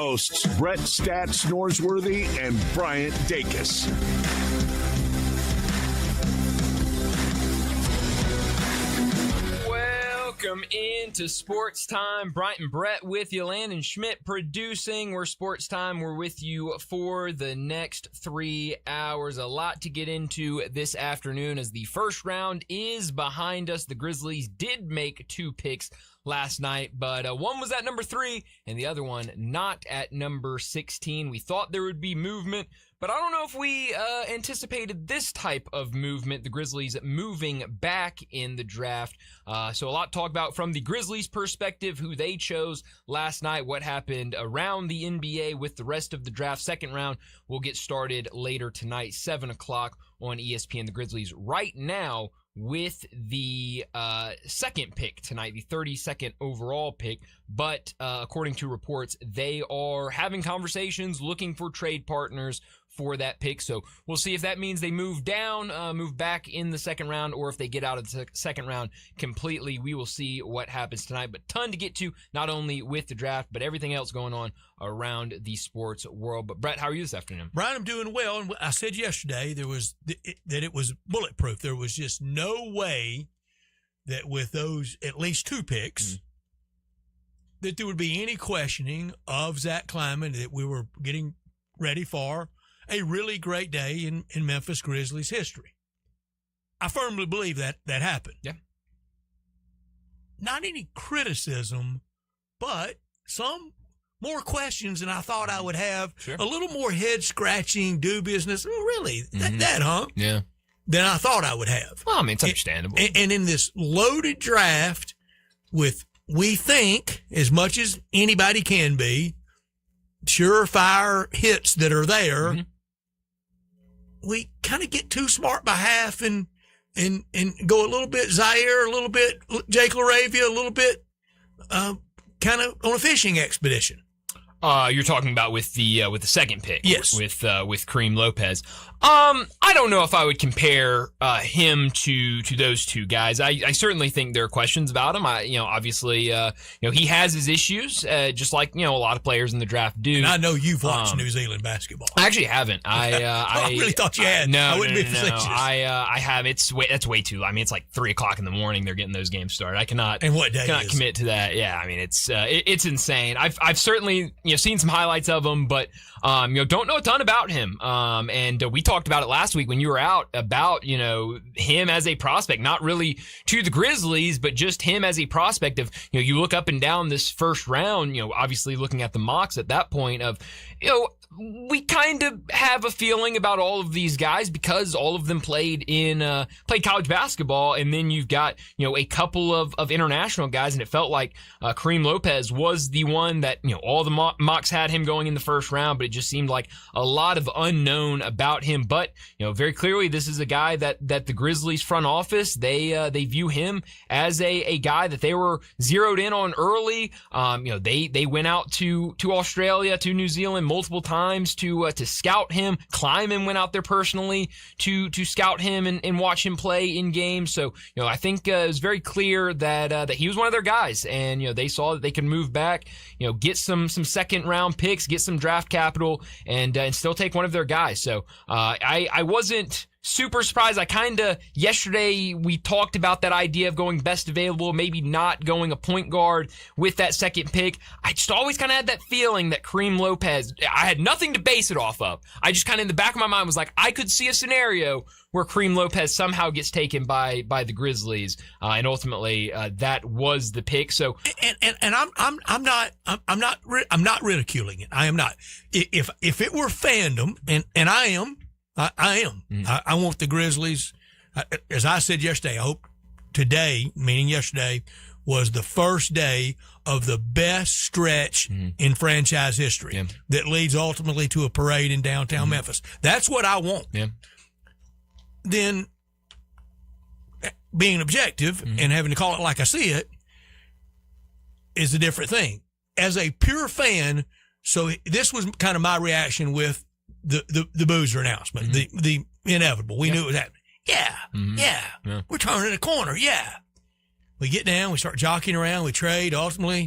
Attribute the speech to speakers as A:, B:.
A: hosts, Brett Stats Norsworthy and Bryant Dacus.
B: Welcome into Sports Time. Bryant and Brett with you. Landon Schmidt producing. We're Sports Time. We're with you for the next 3 hours. A lot to get into this afternoon as the first round is behind us. The Grizzlies did make 2 picks last night, but one was at number 3 and the other one not at number 16. We thought there would be movement, but I don't know if we anticipated this type of movement, the Grizzlies moving back in the draft. So a lot to talk about from the Grizzlies' perspective, who they chose last night, what happened around the NBA with the rest of the draft. Second round will get started later tonight, 7 o'clock on ESPN. The Grizzlies right now with the second pick tonight, the 32nd overall pick. But according to reports, they are having conversations, looking for trade partners for that pick. So we'll see if that means they move down, move back in the second round, or if they get out of the second round completely. We will see what happens tonight. But ton to get to, not only with the draft, but everything else going on around the sports world. But Brett, how are you this afternoon?
C: Brian, I'm doing well. And I said yesterday that it was bulletproof. There was just no way that with those at least 2 picks that there would be any questioning of Zach Kleiman, that we were getting ready for a really great day in Memphis Grizzlies history. I firmly believe that happened.
B: Yeah.
C: Not any criticism, but some more questions than I thought I would have.
B: Sure.
C: A little more head-scratching, dubiousness. Oh, really? That, huh?
B: Yeah.
C: Than I thought I would have.
B: Well, I mean, it's understandable.
C: And in this loaded draft with, we think, as much as anybody can be, surefire hits that are there, we kind of get too smart by half and go a little bit Zaire, a little bit Jake LaRavia, a little bit kind of on a fishing expedition.
B: You're talking about with the second pick,
C: yes,
B: with Kareem Lopez. I don't know if I would compare him to those two guys. I certainly think there are questions about him. Obviously, he has his issues, just like a lot of players in the draft do.
C: And I know you've watched New Zealand basketball.
B: I actually haven't.
C: I really thought you had.
B: No,
C: I wouldn't be
B: No.
C: facetious.
B: I have. That's way too. I mean, it's like 3:00 in the morning. They're getting those games started. I cannot.
C: And what day
B: cannot commit to that. Yeah, I mean, it's insane. I've certainly seen some highlights of him, but don't know a ton about him. And we talked about it last week when you were out about him as a prospect, not really to the Grizzlies, but just him as a prospect of you look up and down this first round. Obviously looking at the mocks at that point of we kind of have a feeling about all of these guys because all of them played college basketball, and then you've got a couple of international guys, and it felt like Kareem Lopez was the one that all the mocks had him going in the first round, but it just seemed like a lot of unknown about him. But very clearly this is a guy that the Grizzlies front office they view him as a guy that they were zeroed in on early. They went out to Australia, to New Zealand multiple times to scout him. Kleiman went out there personally to scout him and watch him play in games. So I think it was very clear that he was one of their guys, and they saw that they could move back, get some second round picks, get some draft capital, and still take one of their guys. So I wasn't super surprised. Yesterday we talked about that idea of going best available, maybe not going a point guard with that second pick. I just always kind of had that feeling that Kareem Lopez, I had nothing to base it off of. I just kind of in the back of my mind was like, I could see a scenario where Kareem Lopez somehow gets taken by the Grizzlies, and ultimately that was the pick. So,
C: and I'm not ridiculing it. I am not. If it were fandom, and I am. I am. I want the Grizzlies. As I said yesterday, I hope today, meaning yesterday, was the first day of the best stretch in franchise history that leads ultimately to a parade in downtown Memphis. That's what I want.
B: Yeah.
C: Then being objective and having to call it like I see it is a different thing. As a pure fan, so this was kind of my reaction with the Boozer announcement, the inevitable. We knew it was happening. Yeah. We're turning a corner. Yeah. We get down, we start jockeying around, we trade. Ultimately,